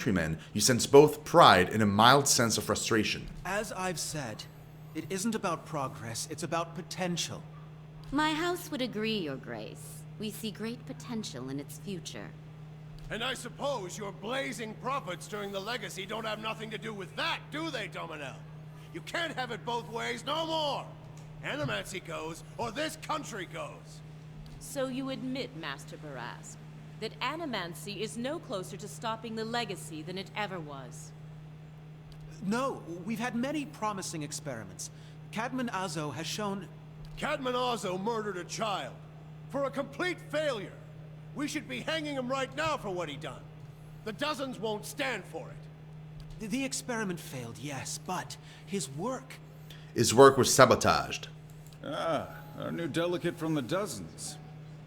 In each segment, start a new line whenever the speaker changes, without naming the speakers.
countrymen, you sense both pride and a mild sense of frustration.
As I've said, it isn't about progress, it's about potential.
My house would agree, Your Grace. We see great potential in its future.
And I suppose your blazing profits during the Legacy don't have nothing to do with that, do they, Dominel? You can't have it both ways no more! Animancy goes, or this country goes!
So you admit, Master Barask, that Animancy is no closer to stopping the Legacy than it ever was.
No, we've had many promising experiments. Cadman Azo has shown...
Cadman Azo murdered a child. For a complete failure. We should be hanging him right now for what he done. The dozens won't stand for it.
The experiment failed, yes, but his work...
His work was sabotaged.
Ah, our new delegate from the dozens.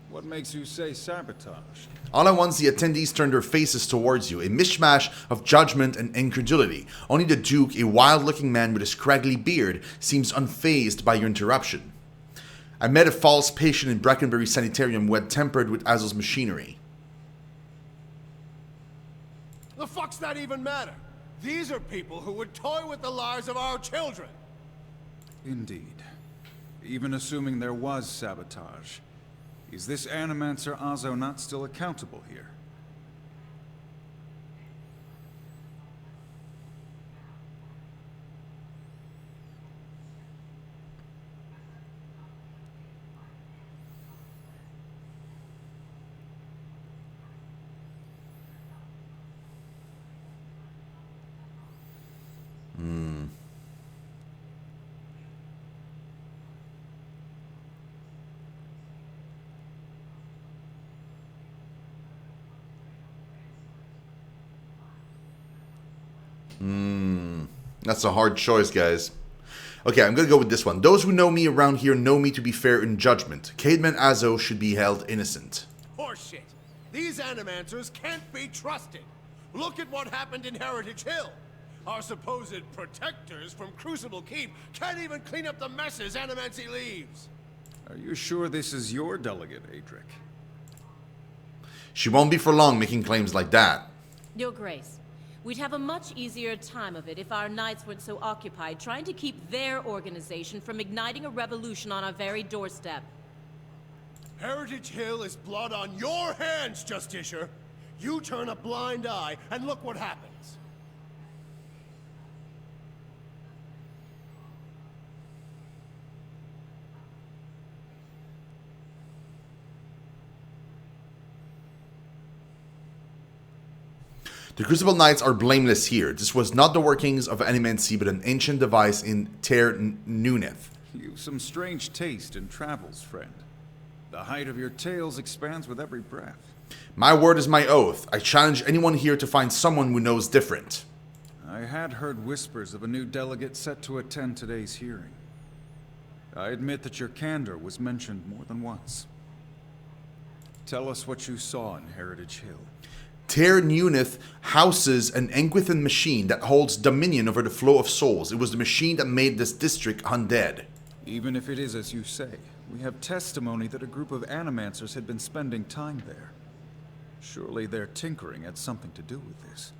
What makes you say sabotage?
All at once, the attendees turned their faces towards you, a mishmash of judgment and incredulity. Only the Duke, a wild-looking man with a scraggly beard, seems unfazed by your interruption. I met a false patient in Brackenbury Sanitarium who had tampered with Azo's machinery.
The fuck's that even matter? These are people who would toy with the lives of our children.
Indeed. Even assuming there was sabotage, is this Animancer Azo not still accountable here?
That's a hard choice, guys. Okay, I'm gonna go with this one. Those who know me around here know me to be fair in judgment. Cadman Azo should be held innocent.
Horseshit. These Animancers can't be trusted. Look at what happened in Heritage Hill. Our supposed protectors from Crucible Keep can't even clean up the messes Animancy leaves.
Are you sure this is your delegate, Adric?
She won't be for long making claims like that.
Your Grace, we'd have a much easier time of it if our knights weren't so occupied trying to keep their organization from igniting a revolution on our very doorstep.
Heritage Hill is blood on your hands, Justicia. You turn a blind eye, and look what happens.
The Crucible Knights are blameless here. This was not the workings of Animancy, but an ancient device in Ter Nuneth.
You've some strange taste in travels, friend. The height of your tales expands with every breath.
My word is my oath. I challenge anyone here to find someone who knows different.
I had heard whispers of a new delegate set to attend today's hearing. I admit that your candor was mentioned more than once. Tell us what you saw in Heritage Hill.
Ter Nuneth houses an Engwithan machine that holds dominion over the flow of souls. It was the machine that made this district undead.
Even if it is as you say, we have testimony that a group of Animancers had been spending time there. Surely their tinkering had something to do with this.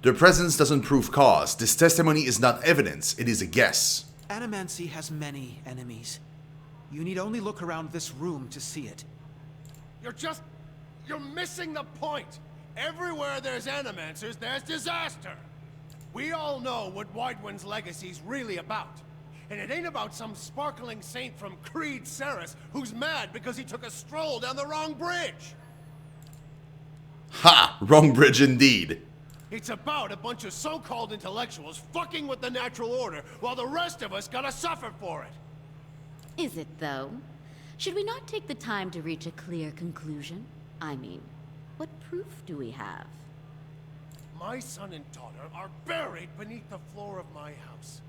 Their presence doesn't prove cause. This testimony is not evidence, it is a guess.
Animancy has many enemies. You need only look around this room to see it.
You're missing the point. Everywhere there's Animancers, there's disaster. We all know what Widewind's Legacy's really about. And it ain't about some sparkling saint from Creed Ceres who's mad because he took a stroll down the wrong bridge.
Ha! Wrong bridge indeed.
It's about a bunch of so-called intellectuals fucking with the natural order while the rest of us gotta suffer for it.
Is it, though? Should we not take the time to reach a clear conclusion? I mean, what proof do we have?
My son and daughter are buried beneath the floor of my house.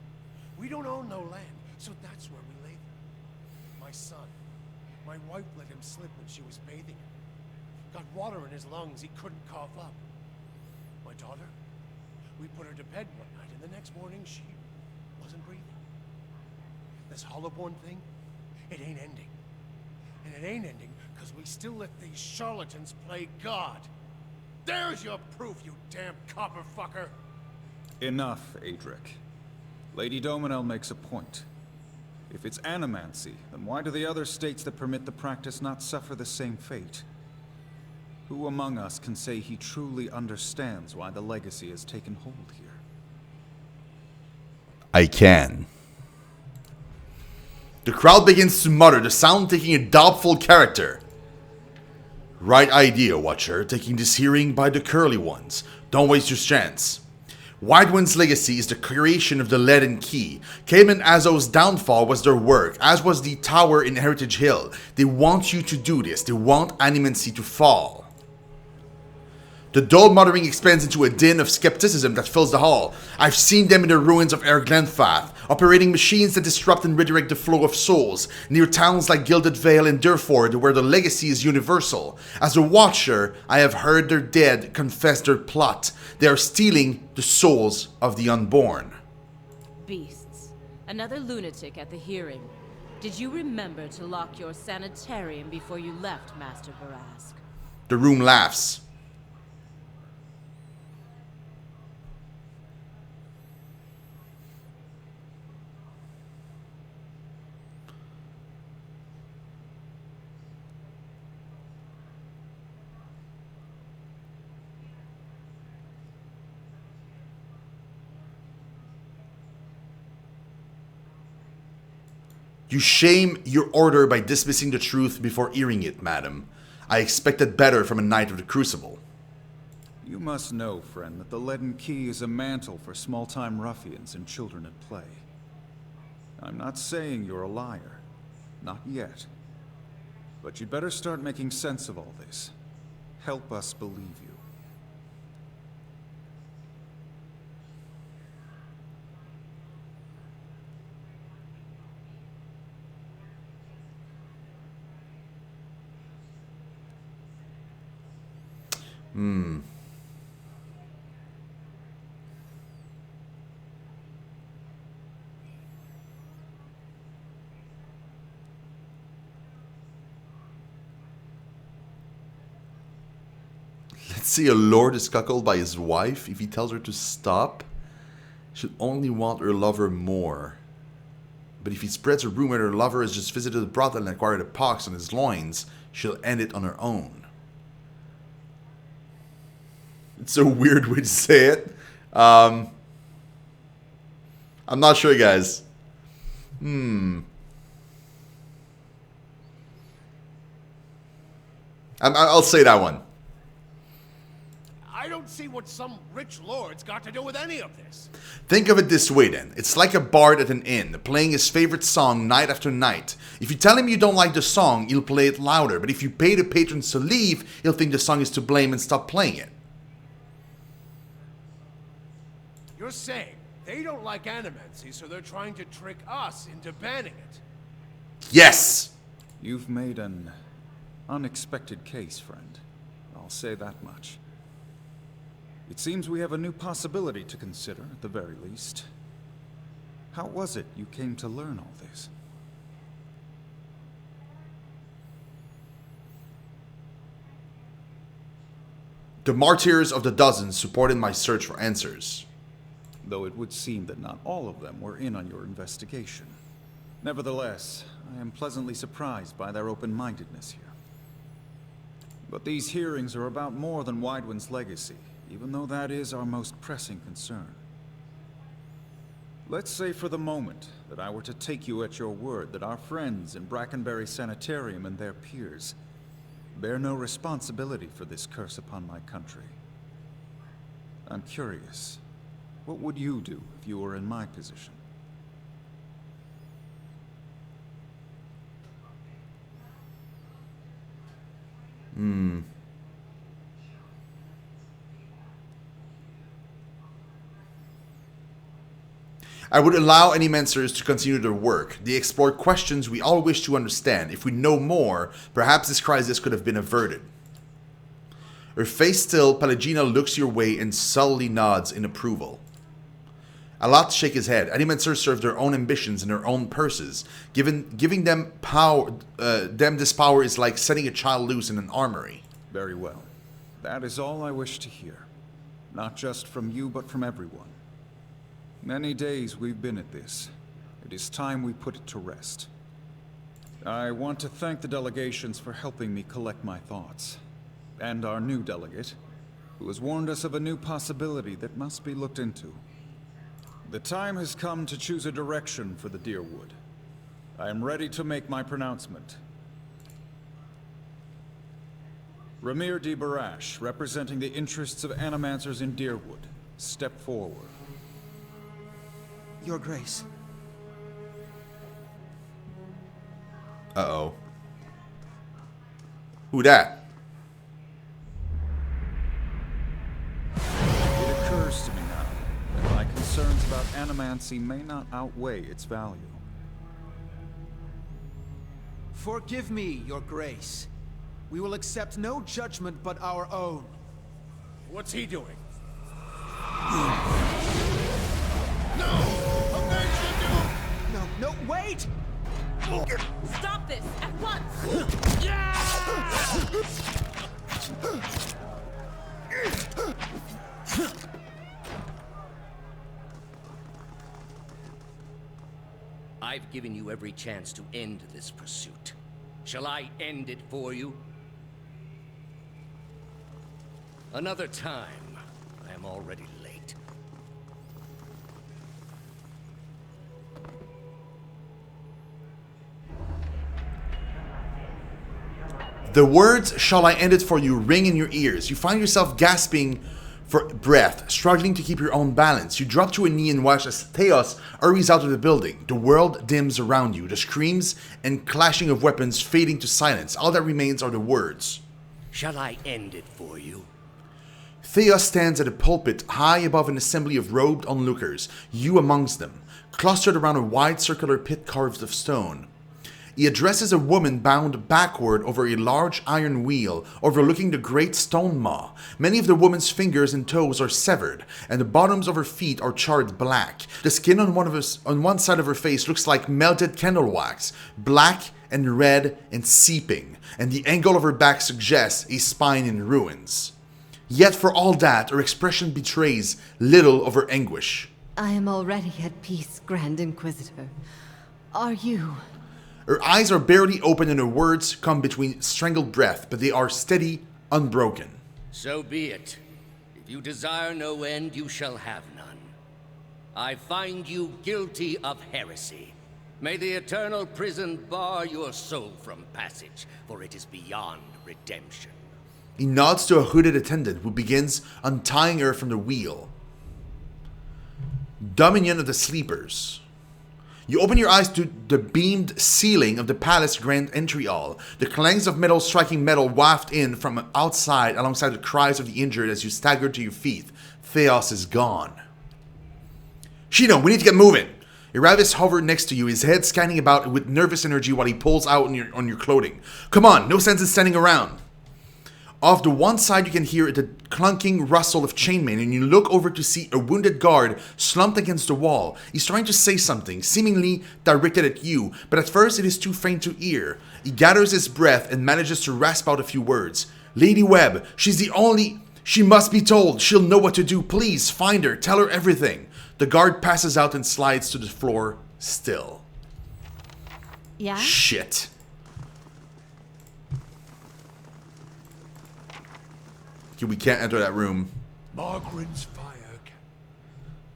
We don't own no land, so that's where we lay them. My son, my wife let him slip when she was bathing him. Got water in his lungs he couldn't cough up. My daughter? We put her to bed one night, and the next morning she wasn't breathing. This Hollowborn thing, it ain't ending. And it ain't ending because we still let these charlatans play God. There's your proof, you damn copper fucker!
Enough, Adric. Lady Dominel makes a point. If it's animancy, then why do the other states that permit the practice not suffer the same fate? Who among us can say he truly understands why the legacy has taken hold here?
I can. The crowd begins to mutter, the sound taking a doubtful character. Right idea, Watcher, taking this hearing by the curly ones. Don't waste your chance. Widewind's legacy is the creation of the Leaden Key. Cayman Azo's downfall was their work, as was the tower in Heritage Hill. They want you to do this. They want Animancy to fall. The dull muttering expands into a din of skepticism that fills the hall. I've seen them in the ruins of Air Glenfath, operating machines that disrupt and redirect the flow of souls, near towns like Gilded Vale and Durford, where the legacy is universal. As a Watcher, I have heard their dead confess their plot. They are stealing the souls of the unborn.
Beasts. Another lunatic at the hearing. Did you remember to lock your sanitarium before you left, Master Barask?
The room laughs. You shame your order by dismissing the truth before hearing it, madam. I expected better from a Knight of the Crucible.
You must know, friend, that the Leaden Key is a mantle for small-time ruffians and children at play. I'm not saying you're a liar. Not yet. But you'd better start making sense of all this. Help us believe you.
Let's say a lord is cuckolded by his wife. If he tells her to stop, she'll only want her lover more. But if he spreads a rumor her lover has just visited the brothel and acquired a pox on his loins, she'll end it on her own. It's a weird way to say it. I'm not sure, guys. I'll say that one.
I don't see what some rich lord's got to do with any of this.
Think of it this way then. It's like a bard at an inn, playing his favorite song night after night. If you tell him you don't like the song, he'll play it louder. But if you pay the patrons to leave, he'll think the song is to blame and stop playing it.
You're saying they don't like Animancy, so they're trying to trick us into banning it.
Yes!
You've made an unexpected case, friend. I'll say that much. It seems we have a new possibility to consider, at the very least. How was it you came to learn all this?
The martyrs of the dozen supported my search for answers.
Though it would seem that not all of them were in on your investigation. Nevertheless, I am pleasantly surprised by their open-mindedness here. But these hearings are about more than Widewind's legacy, even though that is our most pressing concern. Let's say for the moment that I were to take you at your word that our friends in Brackenbury Sanitarium and their peers bear no responsibility for this curse upon my country. I'm curious. What would you do if you were in my position?
I would allow Animancers to continue their work. They explore questions we all wish to understand. If we know more, perhaps this crisis could have been averted. Her face still, Pelagina looks your way and subtly nods in approval. Alat shake his head. Animancers serve their own ambitions and their own purses. Giving them power, this power is like setting a child loose in an armory.
Very well. That is all I wish to hear. Not just from you, but from everyone. Many days we've been at this. It is time we put it to rest. I want to thank the delegations for helping me collect my thoughts. And our new delegate, who has warned us of a new possibility that must be looked into. The time has come to choose a direction for the Deerwood. I am ready to make my pronouncement. Ramir D. Barash, representing the interests of Animancers in Deerwood, step forward.
Your Grace.
Uh-oh. Who that?
It occurs to me now that my concerns about animancy may not outweigh its value.
Forgive me, Your Grace. We will accept no judgment but our own.
What's he doing?
No, wait!
Stop this at once!
I've given you every chance to end this pursuit. Shall I end it for you? Another time. I am already late.
The words, "Shall I end it for you," ring in your ears. You find yourself gasping for breath, struggling to keep your own balance. You drop to a knee and watch as Theos hurries out of the building. The world dims around you, the screams and clashing of weapons fading to silence. All that remains are the words.
Shall I end it for you?
Theos stands at a pulpit high above an assembly of robed onlookers, you amongst them, clustered around a wide circular pit carved of stone. He addresses a woman bound backward over a large iron wheel overlooking the great stone maw. Many of the woman's fingers and toes are severed, and the bottoms of her feet are charred black. The skin on one side of her face looks like melted candle wax, black and red and seeping, and the angle of her back suggests a spine in ruins. Yet for all that, her expression betrays little of her anguish.
I am already at peace, Grand Inquisitor. Are you?
Her eyes are barely open and her words come between strangled breath, but they are steady, unbroken.
So be it. If you desire no end, you shall have none. I find you guilty of heresy. May the eternal prison bar your soul from passage, for it is beyond redemption.
He nods to a hooded attendant who begins untying her from the wheel. Dominion of the Sleepers. You open your eyes to the beamed ceiling of the palace grand entry hall. The clangs of metal striking metal waft in from outside alongside the cries of the injured as you stagger to your feet. Theos is gone. Shino, we need to get moving. Eravis hovered next to you, his head scanning about with nervous energy while he pulls out on your clothing. Come on, no sense in standing around. Off the one side, you can hear the clunking rustle of chainmail, and you look over to see a wounded guard slumped against the wall. He's trying to say something, seemingly directed at you, but at first it is too faint to hear. He gathers his breath and manages to rasp out a few words. Lady Webb, she's the only... She must be told. She'll know what to do. Please, find her. Tell her everything. The guard passes out and slides to the floor, still.
Yeah?
Shit. We can't enter that room.
Margaret's fire.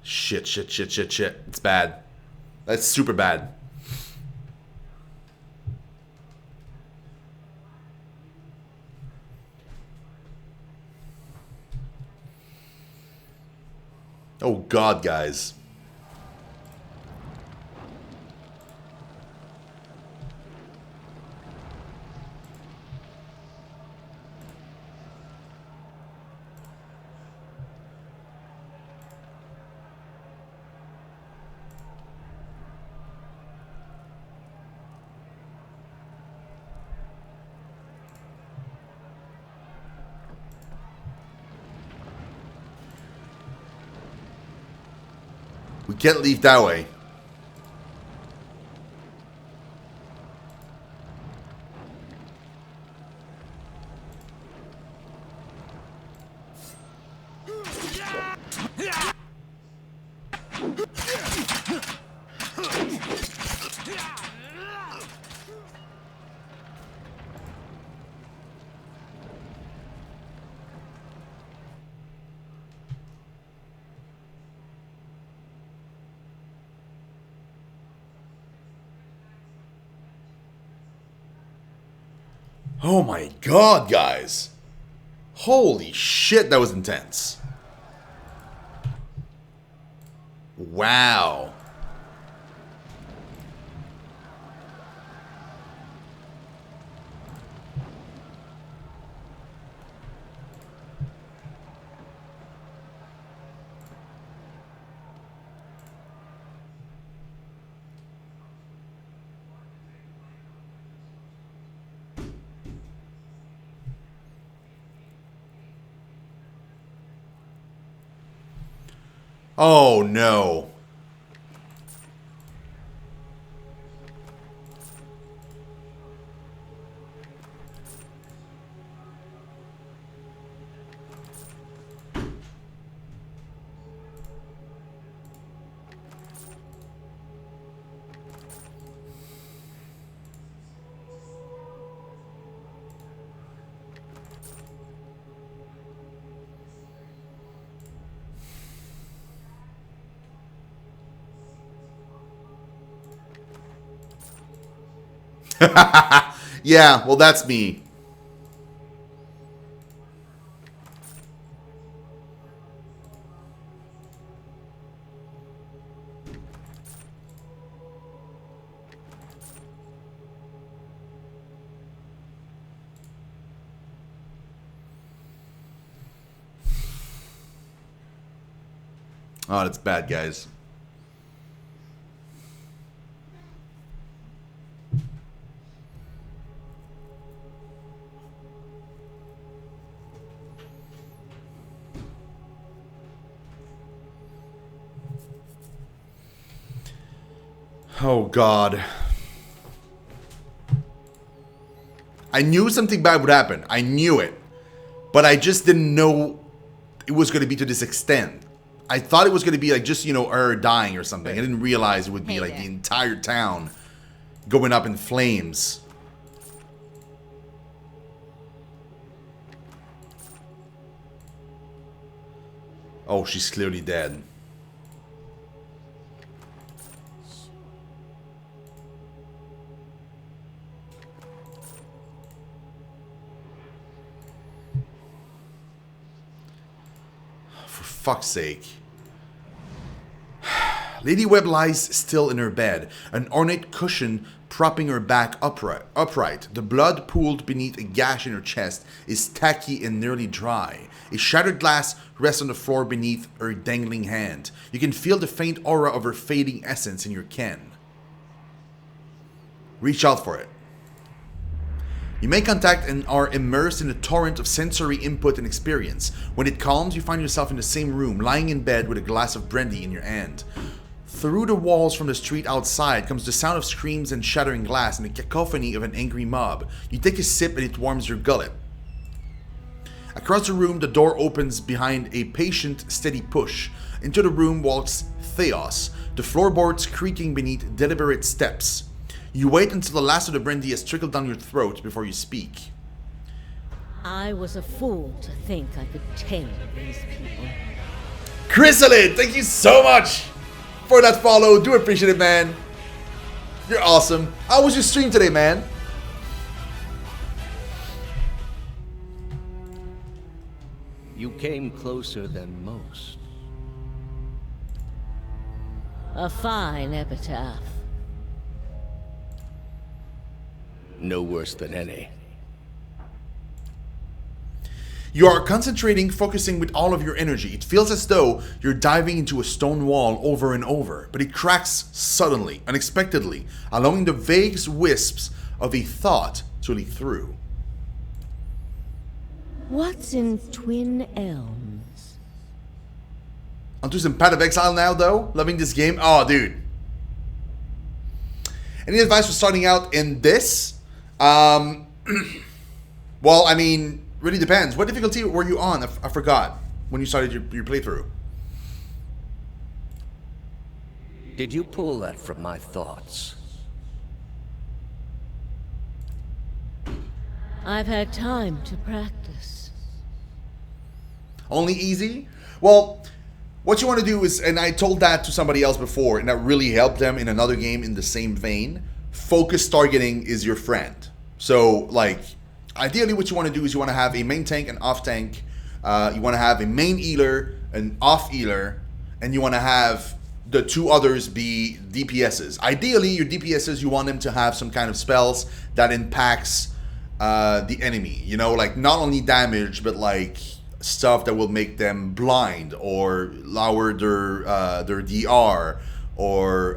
Shit. It's bad. That's super bad. Oh God, guys. We can't leave that way. Oh my god, guys. Holy shit, that was intense. Wow. Oh no. Yeah, well, that's me. Oh, that's bad, guys. Oh, God. I knew something bad would happen. I knew it. But I just didn't know it was going to be to this extent. I thought it was going to be like just, you know, her dying or something. I didn't realize it would be like the entire town going up in flames. Oh, she's clearly dead. For fuck's sake. Lady Webb lies still in her bed, an ornate cushion propping her back upright. The blood pooled beneath a gash in her chest is tacky and nearly dry. A shattered glass rests on the floor beneath her dangling hand. You can feel the faint aura of her fading essence in your ken. Reach out for it. You make contact and are immersed in a torrent of sensory input and experience. When it calms, you find yourself in the same room, lying in bed with a glass of brandy in your hand. Through the walls from the street outside comes the sound of screams and shattering glass and the cacophony of an angry mob. You take a sip and it warms your gullet. Across the room, the door opens behind a patient, steady push. Into the room walks Theos, the floorboards creaking beneath deliberate steps. You wait until the last of the brandy has trickled down your throat before you speak.
I was a fool to think I could tame these people.
Chrysalid, thank you so much for that follow. Do appreciate it, man. You're awesome. How was your stream today, man?
You came closer than most.
A fine epitaph.
No worse than any.
You are concentrating, focusing with all of your energy. It feels as though you're diving into a stone wall over and over, but it cracks suddenly, unexpectedly, allowing the vague wisps of a thought to leak through.
What's in Twin Elms?
Onto some Path of Exile now, though. Loving this game. Oh, dude. Any advice for starting out in this? Well, I mean, really depends. What difficulty were you on? I forgot when you started your playthrough.
Did you pull that from my thoughts?
I've had time to practice.
Only easy? Well, what you want to do is, and I told that to somebody else before, and that really helped them in another game in the same vein. Focus targeting is your friend. So, like, ideally what you want to do is you want to have a main tank, an off tank. You want to have a main healer, an off healer, and you want to have the two others be DPSs. Ideally, your DPSs, you want them to have some kind of spells that impacts the enemy. You know, like not only damage, but like stuff that will make them blind or lower their DR or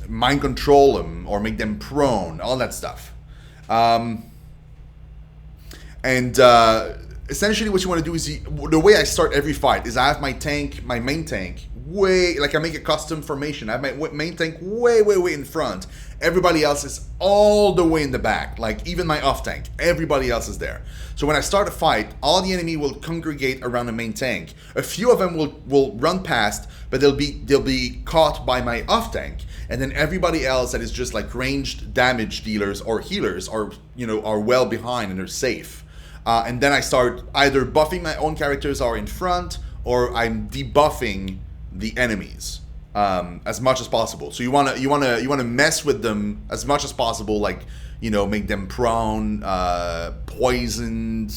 mind control them or make them prone, all that stuff. Essentially what you want to do is, the way I start every fight is I have my tank, my main tank, like I make a custom formation. I have my main tank way in front. Everybody else is all the way in the back, like even my off tank. Everybody else is there. So when I start a fight, all the enemy will congregate around the main tank. A few of them will run past, but they'll be caught by my off tank. And then everybody else that is just like ranged damage dealers or healers are well behind and are safe. And then I start either buffing my own characters are in front, or I'm debuffing the enemies as much as possible. So you wanna mess with them as much as possible, like make them prone, poisoned,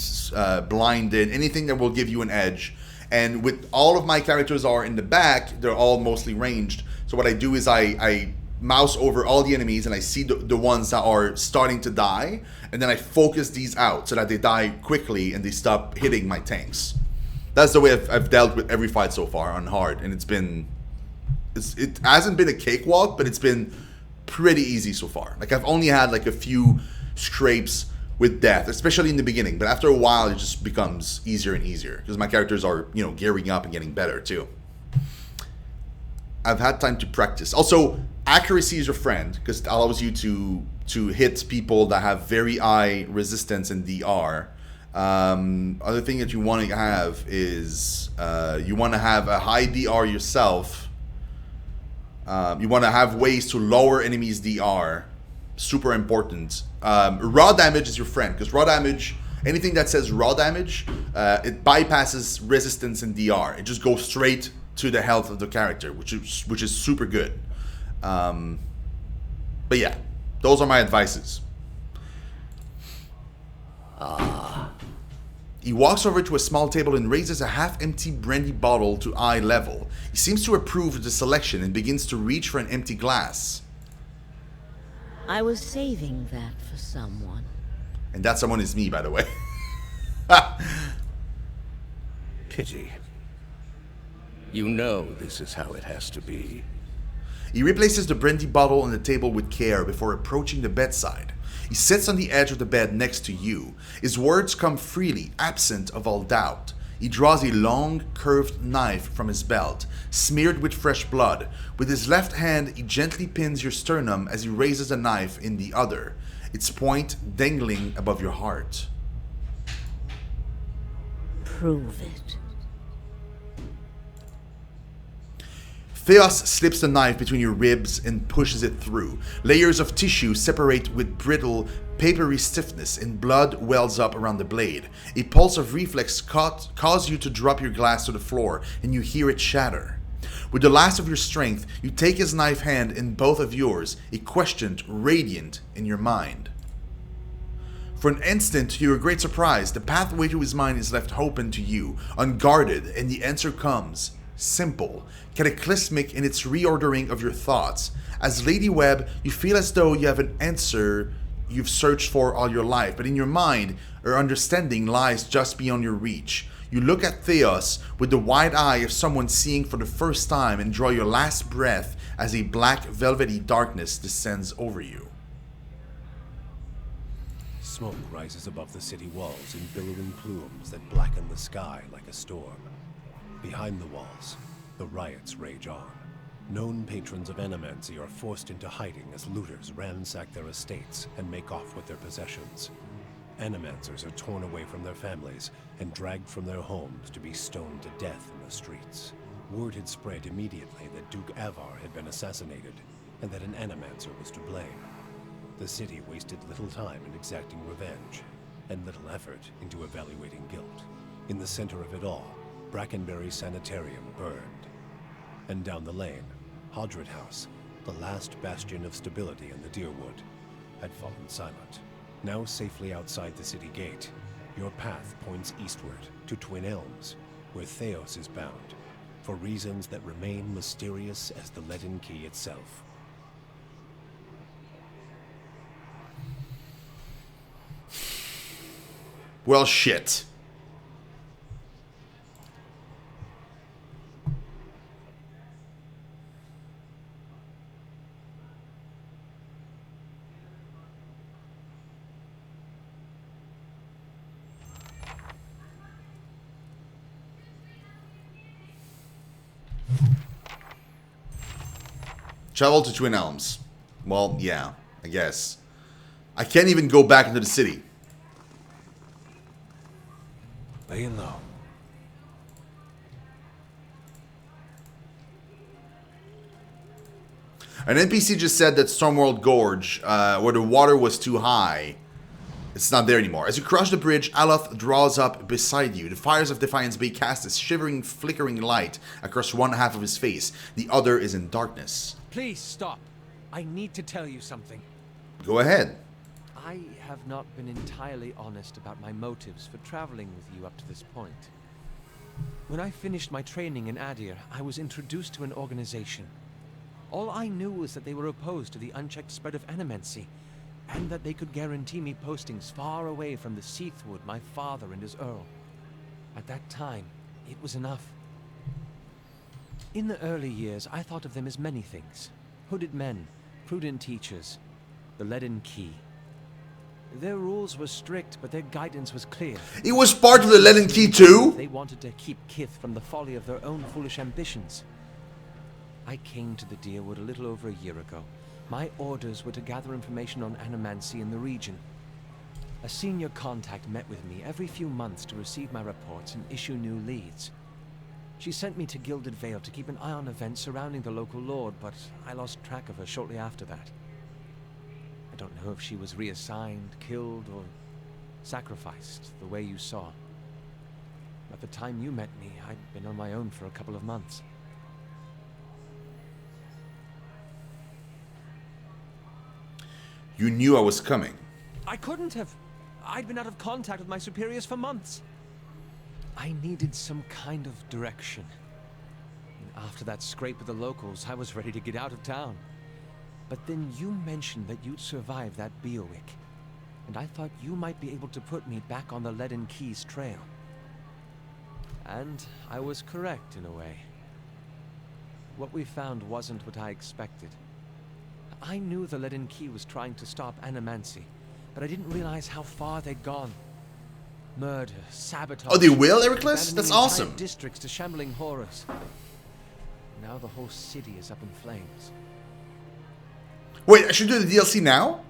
blinded, anything that will give you an edge. And with all of my characters are in the back, they're all mostly ranged. So what I do is I mouse over all the enemies and I see the ones that are starting to die, and then I focus these out so that they die quickly and they stop hitting my tanks. That's the way I've dealt with every fight so far on hard, and it hasn't been a cakewalk, but it's been pretty easy so far. Like I've only had like a few scrapes with death, especially in the beginning, but after a while it just becomes easier and easier because my characters are gearing up and getting better too. I've had time to practice. Also, accuracy is your friend because it allows you to hit people that have very high resistance and DR. Other thing that you want to have is you want to have a high DR yourself. You want to have ways to lower enemies' DR. Super important. Raw damage is your friend because raw damage, anything that says raw damage, it bypasses resistance and DR. It just goes straight to the health of the character, which is super good. But yeah, those are my advices. He walks over to a small table and raises a half-empty brandy bottle to eye level. He seems to approve of the selection and begins to reach for an empty glass.
I was saving that for someone.
And that someone is me, by the way.
Pity. You know this is how it has to be.
He replaces the brandy bottle on the table with care before approaching the bedside. He sits on the edge of the bed next to you. His words come freely, absent of all doubt. He draws a long, curved knife from his belt, smeared with fresh blood. With his left hand, he gently pins your sternum as he raises the knife in the other, its point dangling above your heart.
Prove it.
Theos slips the knife between your ribs and pushes it through. Layers of tissue separate with brittle, papery stiffness, and blood wells up around the blade. A pulse of reflex causes you to drop your glass to the floor, and you hear it shatter. With the last of your strength, you take his knife hand in both of yours, a question radiant in your mind. For an instant, to your great surprise, the pathway to his mind is left open to you, unguarded, and the answer comes. Simple, cataclysmic in its reordering of your thoughts. As Lady Webb, you feel as though you have an answer you've searched for all your life, but in your mind, her understanding lies just beyond your reach. You look at Theos with the wide eye of someone seeing for the first time and draw your last breath as a black velvety darkness descends over you.
Smoke rises above the city walls in billowing plumes that blacken the sky like a storm.
Behind the walls, the riots rage on. Known patrons of Animancy are forced into hiding as looters ransack their estates and make off with their possessions. Animancers are torn away from their families and dragged from their homes to be stoned to death in the streets. Word had spread immediately that Duke Avar had been assassinated, and that an Animancer was to blame. The city wasted little time in exacting revenge, and little effort into evaluating guilt. In the center of it all, Brackenberry Sanitarium burned. And down the lane, Hodred House, the last bastion of stability in the Deerwood, had fallen silent. Now safely outside the city gate, your path points eastward to Twin Elms, where Theos is bound, for reasons that remain mysterious as the Leaden Key itself.
Well, shit. Travel to Twin Elms. Well, yeah, I guess. I can't even go back into the city.
Laying low.
An NPC just said that Stormworld Gorge, where the water was too high, it's not there anymore. As you cross the bridge, Aloth draws up beside you. The fires of Defiance Bay cast a shivering, flickering light across one half of his face. The other is in darkness.
Please stop. I need to tell you something.
Go ahead.
I have not been entirely honest about my motives for traveling with you up to this point. When I finished my training in Adir, I was introduced to an organization. All I knew was that they were opposed to the unchecked spread of Animancy, and that they could guarantee me postings far away from the Seathwood my father and his Earl. At that time, it was enough. In the early years, I thought of them as many things. Hooded men, prudent teachers, the Leaden Key. Their rules were strict, but their guidance was clear.
It was part of the Leaden Key too?
They wanted to keep Kith from the folly of their own foolish ambitions. I came to the Deerwood a little over a year ago. My orders were to gather information on Animancy in the region. A senior contact met with me every few months to receive my reports and issue new leads. She sent me to Gilded Vale to keep an eye on events surrounding the local lord, but I lost track of her shortly after that. I don't know if she was reassigned, killed, or sacrificed, the way you saw. At the time you met me, I'd been on my own for a couple of months.
You knew I was coming.
I couldn't have. I'd been out of contact with my superiors for months. I needed some kind of direction. And after that scrape with the locals, I was ready to get out of town. But then you mentioned that you'd survived that Beowick, and I thought you might be able to put me back on the Leaden Key's trail. And I was correct in a way. What we found wasn't what I expected. I knew the Leaden Key was trying to stop Animancy, but I didn't realize how far they'd gone. Murder, sabotage.
Oh, they will, Ericles?
abandoning
That's
entire
awesome.
districts to shambling horrors. Now the whole city is up in flames.
Wait, I should do the DLC now?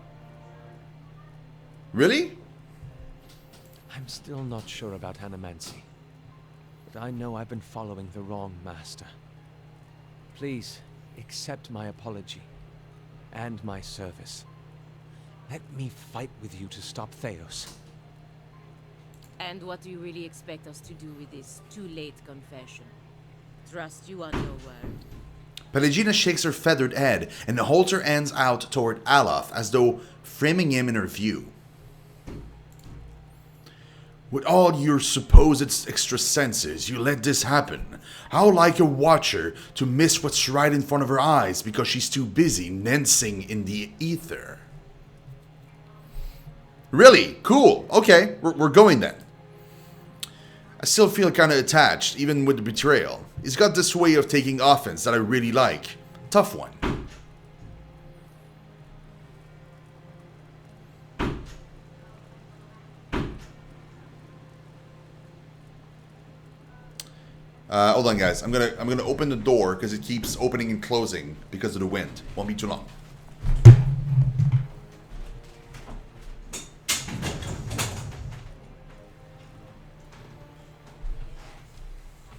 Really?
I'm still not sure about Animancy, but I know I've been following the wrong master. Please, accept my apology, and my service. Let me fight with you to stop Theos.
And what do you really expect us to do with this too-late confession? Trust you on your word?
Pelagina shakes her feathered head and holds her hands out toward Aloth as though framing him in her view. With all your supposed extra senses, you let this happen. How like a watcher to miss what's right in front of her eyes because she's too busy dancing in the ether. Really? Cool. Okay, we're going then. I still feel kind of attached, even with the betrayal. He's got this way of taking offense that I really like. Tough one. Hold on, guys. I'm gonna open the door because it keeps opening and closing because of the wind. Won't be too long.